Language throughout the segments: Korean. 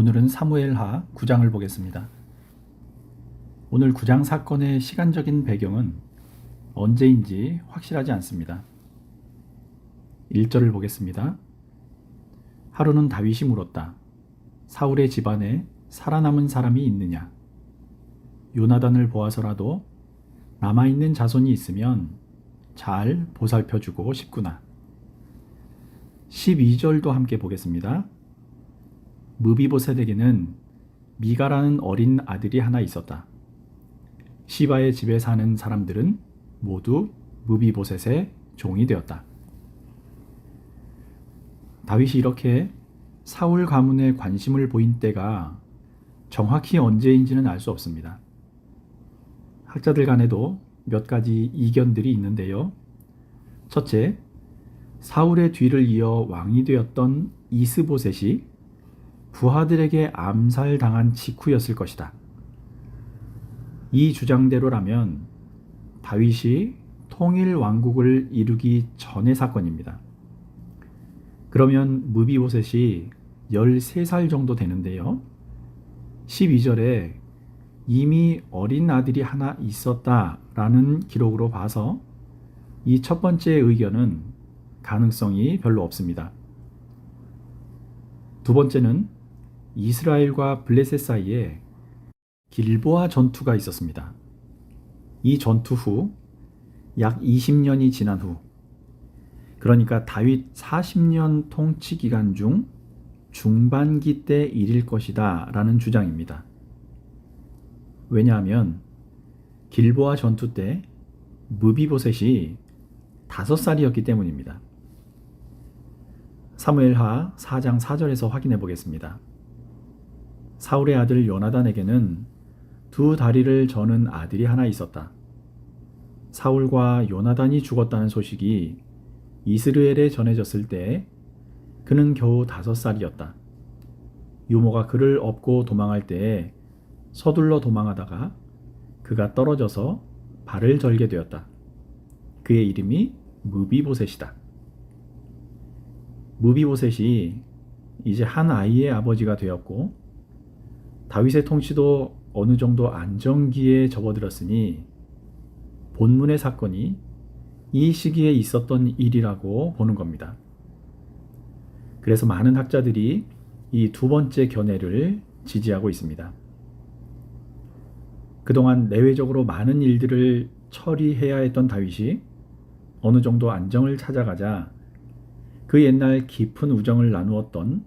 오늘은 사무엘하 9장을 보겠습니다. 오늘 9장 사건의 시간적인 배경은 언제인지 확실하지 않습니다. 1절을 보겠습니다. 하루는 다윗이 물었다. 사울의 집안에 살아남은 사람이 있느냐? 요나단을 보아서라도 남아있는 자손이 있으면 잘 보살펴주고 싶구나. 12절도 함께 보겠습니다. 무비보셋에게는 미가라는 어린 아들이 하나 있었다. 시바의 집에 사는 사람들은 모두 무비보셋의 종이 되었다. 다윗이 이렇게 사울 가문에 관심을 보인 때가 정확히 언제인지는 알 수 없습니다. 학자들 간에도 몇 가지 이견들이 있는데요. 첫째, 사울의 뒤를 이어 왕이 되었던 이스보셋이 부하들에게 암살당한 직후였을 것이다. 이 주장대로라면 다윗이 통일 왕국을 이루기 전의 사건입니다. 그러면 무비보셋이 13살 정도 되는데요. 12절에 이미 어린 아들이 하나 있었다라는 기록으로 봐서 이 첫 번째 의견은 가능성이 별로 없습니다. 두 번째는 이스라엘과 블레셋 사이에 길보아 전투가 있었습니다. 이 전투 후 약 20년이 지난 후, 그러니까 다윗 40년 통치 기간 중 중반기 때 일일 것이다 라는 주장입니다. 왜냐하면 길보아 전투 때 무비보셋이 5살이었기 때문입니다. 사무엘하 4장 4절에서 확인해 보겠습니다. 사울의 아들 요나단에게는 두 다리를 저는 아들이 하나 있었다. 사울과 요나단이 죽었다는 소식이 이스라엘에 전해졌을 때 그는 겨우 5살이었다. 유모가 그를 업고 도망할 때에 서둘러 도망하다가 그가 떨어져서 발을 절게 되었다. 그의 이름이 무비보셋이다. 무비보셋이 이제 한 아이의 아버지가 되었고 다윗의 통치도 어느 정도 안정기에 접어들었으니 본문의 사건이 이 시기에 있었던 일이라고 보는 겁니다. 그래서 많은 학자들이 이 두 번째 견해를 지지하고 있습니다. 그동안 내외적으로 많은 일들을 처리해야 했던 다윗이 어느 정도 안정을 찾아가자 그 옛날 깊은 우정을 나누었던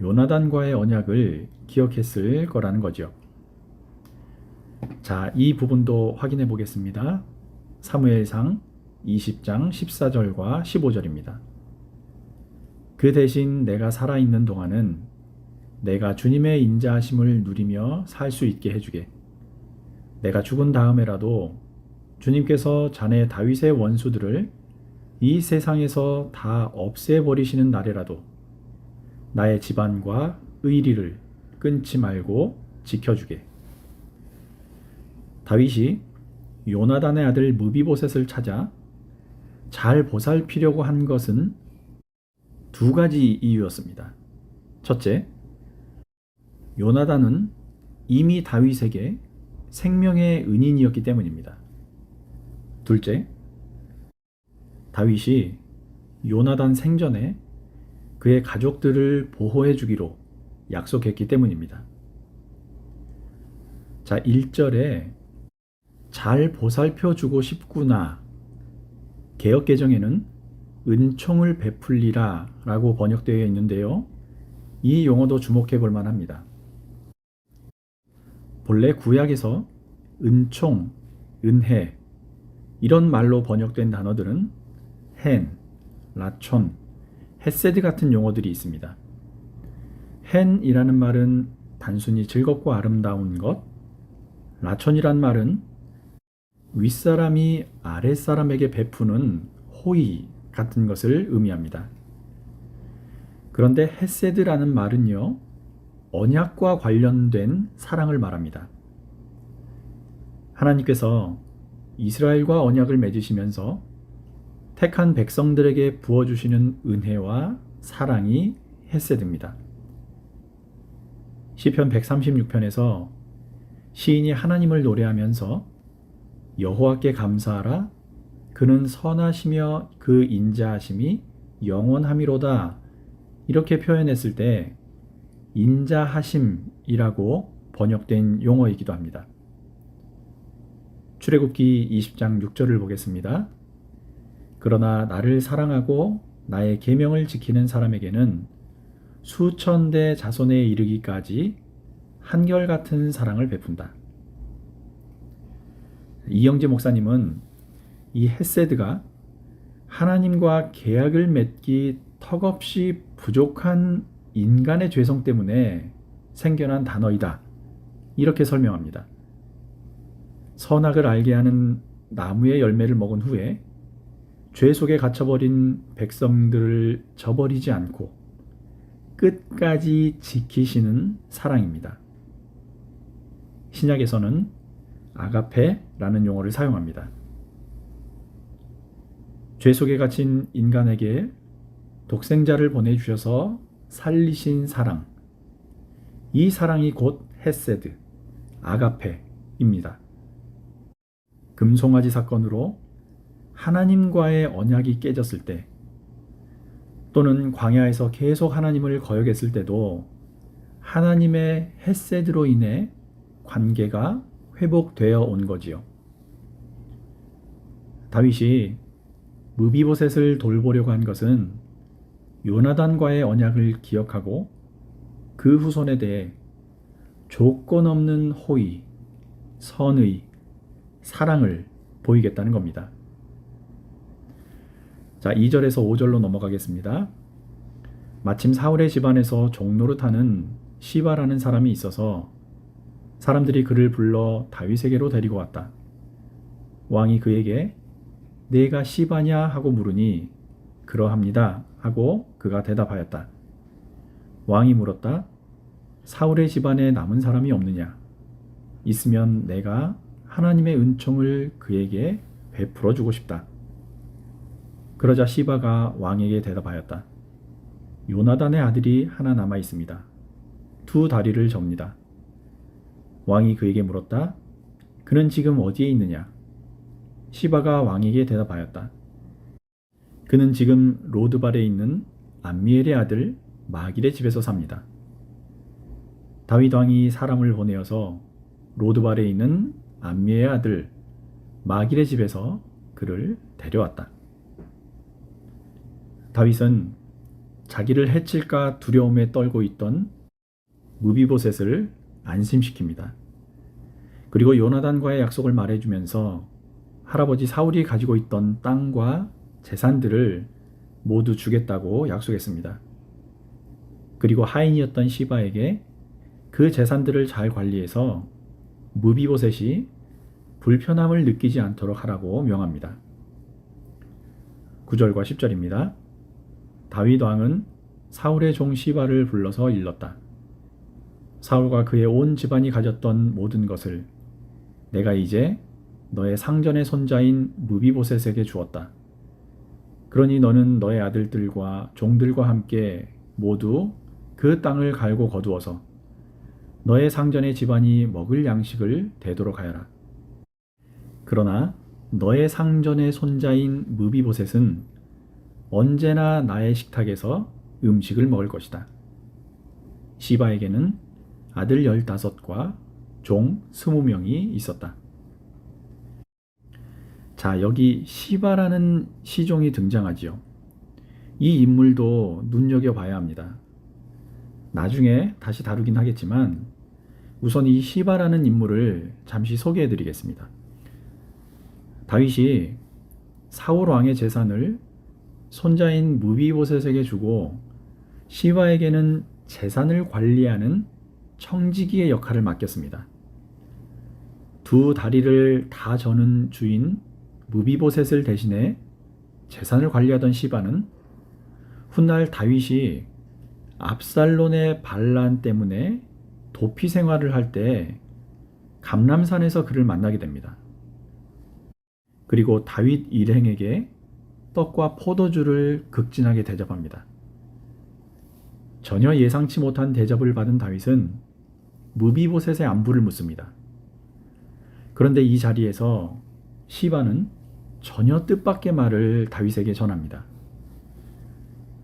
요나단과의 언약을 기억했을 거라는 거죠. 자, 이 부분도 확인해 보겠습니다. 사무엘상 20장 14절과 15절입니다. 그 대신 내가 살아있는 동안은 내가 주님의 인자하심을 누리며 살 수 있게 해주게. 내가 죽은 다음에라도 주님께서 자네 다윗의 원수들을 이 세상에서 다 없애버리시는 날에라도 나의 집안과 의리를 끊지 말고 지켜주게. 다윗이 요나단의 아들 무비보셋을 찾아 잘 보살피려고 한 것은 두 가지 이유였습니다. 첫째, 요나단은 이미 다윗에게 생명의 은인이었기 때문입니다. 둘째, 다윗이 요나단 생전에 그의 가족들을 보호해 주기로 약속했기 때문입니다. 자, 1절에 잘 보살펴 주고 싶구나. 개역개정에는 은총을 베풀리라 라고 번역되어 있는데요. 이 용어도 주목해 볼 만합니다. 본래 구약에서 은총, 은혜 이런 말로 번역된 단어들은 헨, 라촌, 헤세드 같은 용어들이 있습니다. 헨이라는 말은 단순히 즐겁고 아름다운 것, 라촌이란 말은 윗사람이 아랫사람에게 베푸는 호의 같은 것을 의미합니다. 그런데 헤세드라는 말은요, 언약과 관련된 사랑을 말합니다. 하나님께서 이스라엘과 언약을 맺으시면서 택한 백성들에게 부어주시는 은혜와 사랑이 헤세드입니다. 시편 136편에서 시인이 하나님을 노래하면서 여호와께 감사하라 그는 선하시며 그 인자하심이 영원함이로다 이렇게 표현했을 때 인자하심이라고 번역된 용어이기도 합니다. 출애굽기 20장 6절을 보겠습니다. 그러나 나를 사랑하고 나의 계명을 지키는 사람에게는 수천 대 자손에 이르기까지 한결같은 사랑을 베푼다. 이영재 목사님은 이 헤세드가 하나님과 계약을 맺기 턱없이 부족한 인간의 죄성 때문에 생겨난 단어이다. 이렇게 설명합니다. 선악을 알게 하는 나무의 열매를 먹은 후에 죄 속에 갇혀버린 백성들을 저버리지 않고 끝까지 지키시는 사랑입니다. 신약에서는 아가페라는 용어를 사용합니다. 죄 속에 갇힌 인간에게 독생자를 보내주셔서 살리신 사랑. 이 사랑이 곧 헤세드, 아가페입니다. 금송아지 사건으로 하나님과의 언약이 깨졌을 때 또는 광야에서 계속 하나님을 거역했을 때도 하나님의 헤세드로 인해 관계가 회복되어 온 거지요. 다윗이 무비보셋을 돌보려고 한 것은 요나단과의 언약을 기억하고 그 후손에 대해 조건 없는 호의, 선의, 사랑을 보이겠다는 겁니다. 자, 2절에서 5절로 넘어가겠습니다. 마침 사울의 집안에서 종노릇하는 시바라는 사람이 있어서 사람들이 그를 불러 다윗에게로 데리고 왔다. 왕이 그에게 내가 시바냐 하고 물으니 그러합니다 하고 그가 대답하였다. 왕이 물었다. 사울의 집안에 남은 사람이 없느냐? 있으면 내가 하나님의 은총을 그에게 베풀어 주고 싶다. 그러자 시바가 왕에게 대답하였다. 요나단의 아들이 하나 남아 있습니다. 두 다리를 접니다. 왕이 그에게 물었다. 그는 지금 어디에 있느냐? 시바가 왕에게 대답하였다. 그는 지금 로드발에 있는 암미엘의 아들 마길의 집에서 삽니다. 다윗 왕이 사람을 보내어서 로드발에 있는 암미엘의 아들 마길의 집에서 그를 데려왔다. 다윗은 자기를 해칠까 두려움에 떨고 있던 무비보셋을 안심시킵니다. 그리고 요나단과의 약속을 말해주면서 할아버지 사울이 가지고 있던 땅과 재산들을 모두 주겠다고 약속했습니다. 그리고 하인이었던 시바에게 그 재산들을 잘 관리해서 무비보셋이 불편함을 느끼지 않도록 하라고 명합니다. 9절과 10절입니다. 다윗 왕은 사울의 종 시바를 불러서 일렀다. 사울과 그의 온 집안이 가졌던 모든 것을 내가 이제 너의 상전의 손자인 무비보셋에게 주었다. 그러니 너는 너의 아들들과 종들과 함께 모두 그 땅을 갈고 거두어서 너의 상전의 집안이 먹을 양식을 대도록 하여라. 그러나 너의 상전의 손자인 무비보셋은 언제나 나의 식탁에서 음식을 먹을 것이다. 시바에게는 아들 15과 종 20명이 있었다. 자, 여기 시바라는 시종이 등장하지요. 이 인물도 눈여겨봐야 합니다. 나중에 다시 다루긴 하겠지만 우선 이 시바라는 인물을 잠시 소개해드리겠습니다. 다윗이 사울 왕의 재산을 손자인 무비보셋에게 주고 시바에게는 재산을 관리하는 청지기의 역할을 맡겼습니다. 두 다리를 다 저는 주인 무비보셋을 대신해 재산을 관리하던 시바는 훗날 다윗이 압살롬의 반란 때문에 도피 생활을 할 때 감람산에서 그를 만나게 됩니다. 그리고 다윗 일행에게 떡과 포도주를 극진하게 대접합니다. 전혀 예상치 못한 대접을 받은 다윗은 무비보셋의 안부를 묻습니다. 그런데 이 자리에서 시바는 전혀 뜻밖의 말을 다윗에게 전합니다.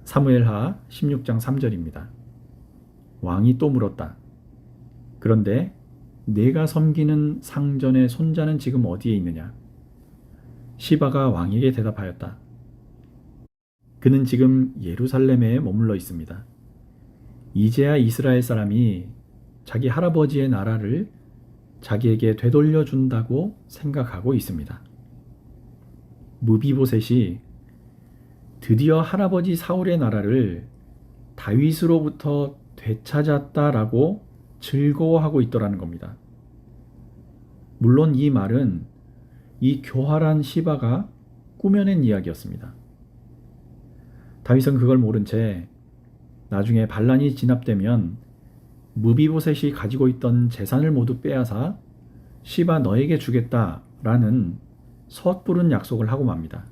사무엘하 16장 3절입니다. 왕이 또 물었다. 그런데 내가 섬기는 상전의 손자는 지금 어디에 있느냐? 시바가 왕에게 대답하였다. 그는 지금 예루살렘에 머물러 있습니다. 이제야 이스라엘 사람이 자기 할아버지의 나라를 자기에게 되돌려 준다고 생각하고 있습니다. 무비보셋이 드디어 할아버지 사울의 나라를 다윗으로부터 되찾았다라고 즐거워하고 있더라는 겁니다. 물론 이 말은 이 교활한 시바가 꾸며낸 이야기였습니다. 다윗은 그걸 모른 채 나중에 반란이 진압되면 무비보셋이 가지고 있던 재산을 모두 빼앗아 시바 너에게 주겠다라는 섣부른 약속을 하고 맙니다.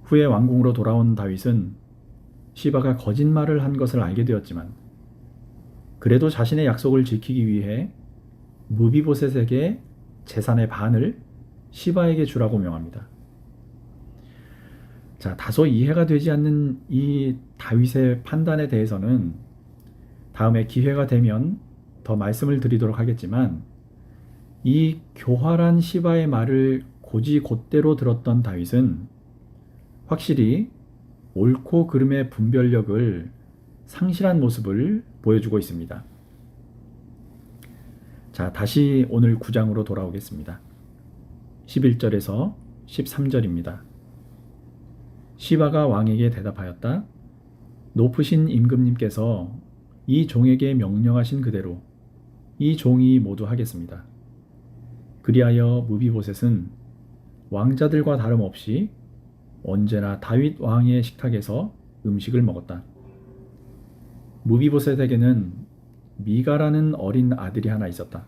후에 왕궁으로 돌아온 다윗은 시바가 거짓말을 한 것을 알게 되었지만 그래도 자신의 약속을 지키기 위해 무비보셋에게 재산의 반을 시바에게 주라고 명합니다. 자, 다소 이해가 되지 않는 이 다윗의 판단에 대해서는 다음에 기회가 되면 더 말씀을 드리도록 하겠지만 이 교활한 시바의 말을 곧이곧대로 들었던 다윗은 확실히 옳고 그름의 분별력을 상실한 모습을 보여주고 있습니다. 자, 다시 오늘 9장으로 돌아오겠습니다. 11절에서 13절입니다. 시바가 왕에게 대답하였다. 높으신 임금님께서 이 종에게 명령하신 그대로 이 종이 모두 하겠습니다. 그리하여 무비보셋은 왕자들과 다름없이 언제나 다윗 왕의 식탁에서 음식을 먹었다. 무비보셋에게는 미가라는 어린 아들이 하나 있었다.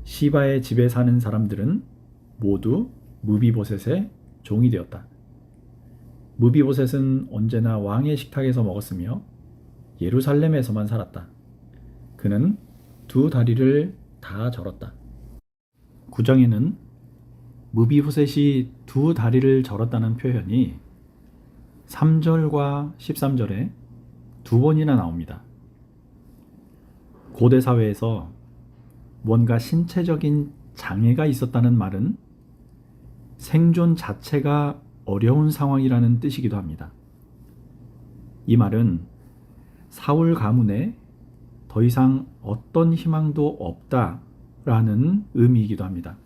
시바의 집에 사는 사람들은 모두 무비보셋의 종이 되었다. 무비보셋은 언제나 왕의 식탁에서 먹었으며 예루살렘에서만 살았다. 그는 두 다리를 다 절었다. 9장에는 무비보셋이 두 다리를 절었다는 표현이 3절과 13절에 두 번이나 나옵니다. 고대 사회에서 뭔가 신체적인 장애가 있었다는 말은 생존 자체가 어려운 상황이라는 뜻이기도 합니다. 이 말은 사울 가문에 더 이상 어떤 희망도 없다라는 의미이기도 합니다.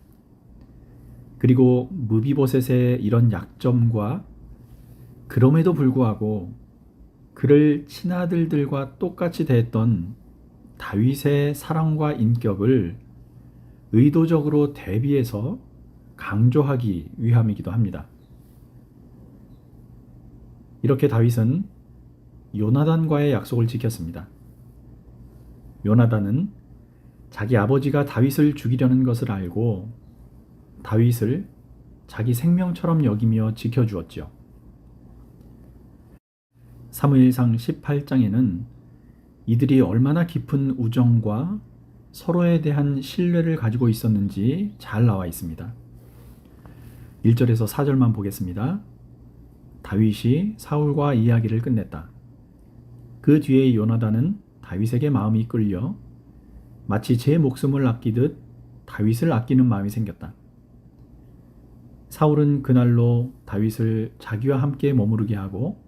그리고 무비보셋의 이런 약점과 그럼에도 불구하고 그를 친아들들과 똑같이 대했던 다윗의 사랑과 인격을 의도적으로 대비해서 강조하기 위함이기도 합니다. 이렇게 다윗은 요나단과의 약속을 지켰습니다. 요나단은 자기 아버지가 다윗을 죽이려는 것을 알고 다윗을 자기 생명처럼 여기며 지켜주었지요. 사무엘상 18장에는 이들이 얼마나 깊은 우정과 서로에 대한 신뢰를 가지고 있었는지 잘 나와 있습니다. 1절에서 4절만 보겠습니다. 다윗이 사울과 이야기를 끝냈다. 그 뒤에 요나단은 다윗에게 마음이 끌려 마치 제 목숨을 아끼듯 다윗을 아끼는 마음이 생겼다. 사울은 그날로 다윗을 자기와 함께 머무르게 하고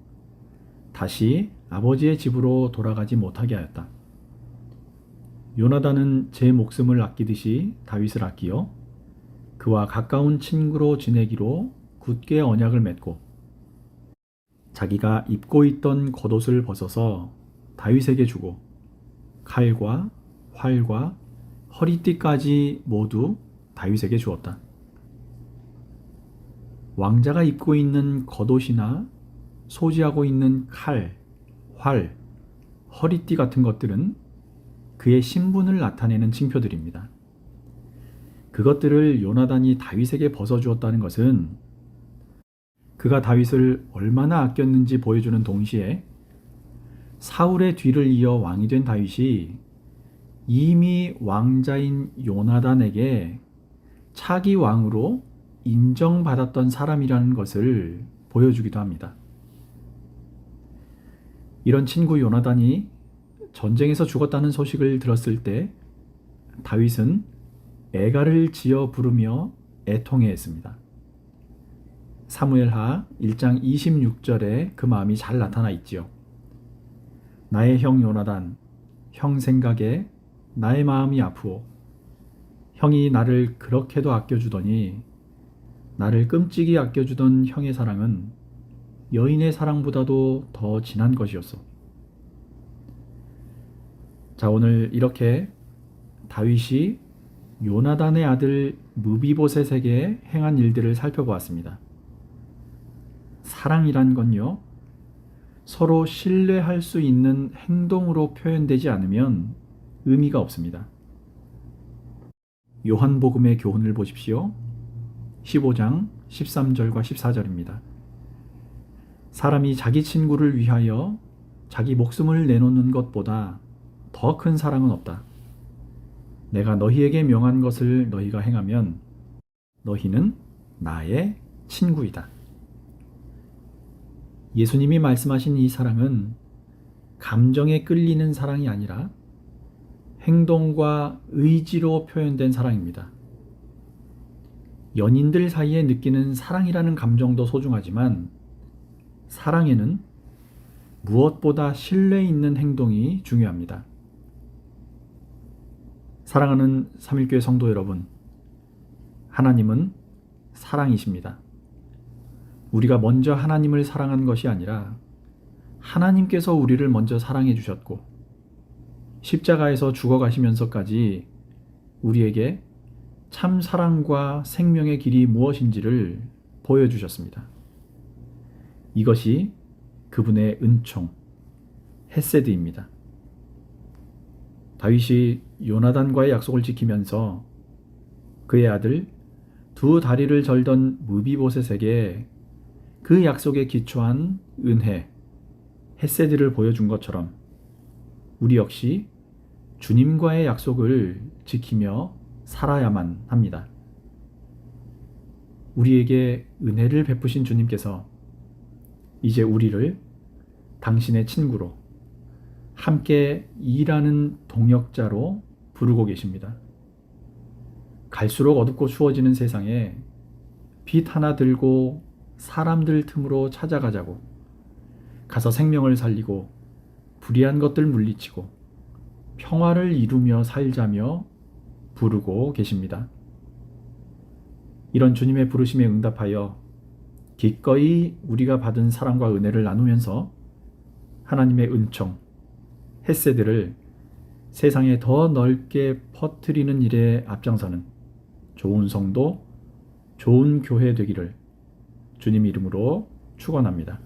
다시 아버지의 집으로 돌아가지 못하게 하였다. 요나단은 제 목숨을 아끼듯이 다윗을 아끼어 그와 가까운 친구로 지내기로 굳게 언약을 맺고 자기가 입고 있던 겉옷을 벗어서 다윗에게 주고 칼과 활과 허리띠까지 모두 다윗에게 주었다. 왕자가 입고 있는 겉옷이나 소지하고 있는 칼, 활, 허리띠 같은 것들은 그의 신분을 나타내는 징표들입니다. 그것들을 요나단이 다윗에게 벗어주었다는 것은 그가 다윗을 얼마나 아꼈는지 보여주는 동시에 사울의 뒤를 이어 왕이 된 다윗이 이미 왕자인 요나단에게 차기 왕으로 인정받았던 사람이라는 것을 보여주기도 합니다. 이런 친구 요나단이 전쟁에서 죽었다는 소식을 들었을 때 다윗은 애가를 지어 부르며 애통해했습니다. 사무엘하 1장 26절에 그 마음이 잘 나타나 있지요. 나의 형 요나단, 형 생각에 나의 마음이 아프오. 형이 나를 그렇게도 아껴주더니 나를 끔찍이 아껴주던 형의 사랑은 여인의 사랑보다도 더 진한 것이었소. 자, 오늘 이렇게 다윗이 요나단의 아들 무비보셋에게 행한 일들을 살펴보았습니다. 사랑이란 건요, 서로 신뢰할 수 있는 행동으로 표현되지 않으면 의미가 없습니다. 요한복음의 교훈을 보십시오. 15장 13절과 14절입니다. 사람이 자기 친구를 위하여 자기 목숨을 내놓는 것보다 더 큰 사랑은 없다. 내가 너희에게 명한 것을 너희가 행하면 너희는 나의 친구이다. 예수님이 말씀하신 이 사랑은 감정에 끌리는 사랑이 아니라 행동과 의지로 표현된 사랑입니다. 연인들 사이에 느끼는 사랑이라는 감정도 소중하지만 사랑에는 무엇보다 신뢰 있는 행동이 중요합니다. 사랑하는 삼일교회 성도 여러분, 하나님은 사랑이십니다. 우리가 먼저 하나님을 사랑한 것이 아니라 하나님께서 우리를 먼저 사랑해 주셨고 십자가에서 죽어가시면서까지 우리에게 참 사랑과 생명의 길이 무엇인지를 보여주셨습니다. 이것이 그분의 은총, 헤세드입니다. 다윗이 요나단과의 약속을 지키면서 그의 아들 두 다리를 절던 무비보셋에게 그 약속에 기초한 은혜, 헤세드를 보여준 것처럼 우리 역시 주님과의 약속을 지키며 살아야만 합니다. 우리에게 은혜를 베푸신 주님께서 이제 우리를 당신의 친구로 함께 일하는 동역자로 부르고 계십니다. 갈수록 어둡고 추워지는 세상에 빛 하나 들고 사람들 틈으로 찾아가자고, 가서 생명을 살리고 불의한 것들 물리치고 평화를 이루며 살자며 부르고 계십니다. 이런 주님의 부르심에 응답하여 기꺼이 우리가 받은 사랑과 은혜를 나누면서 하나님의 은총, 헤세드를 세상에 더 넓게 퍼뜨리는 일에 앞장서는 좋은 성도, 좋은 교회 되기를 주님 이름으로 축원합니다.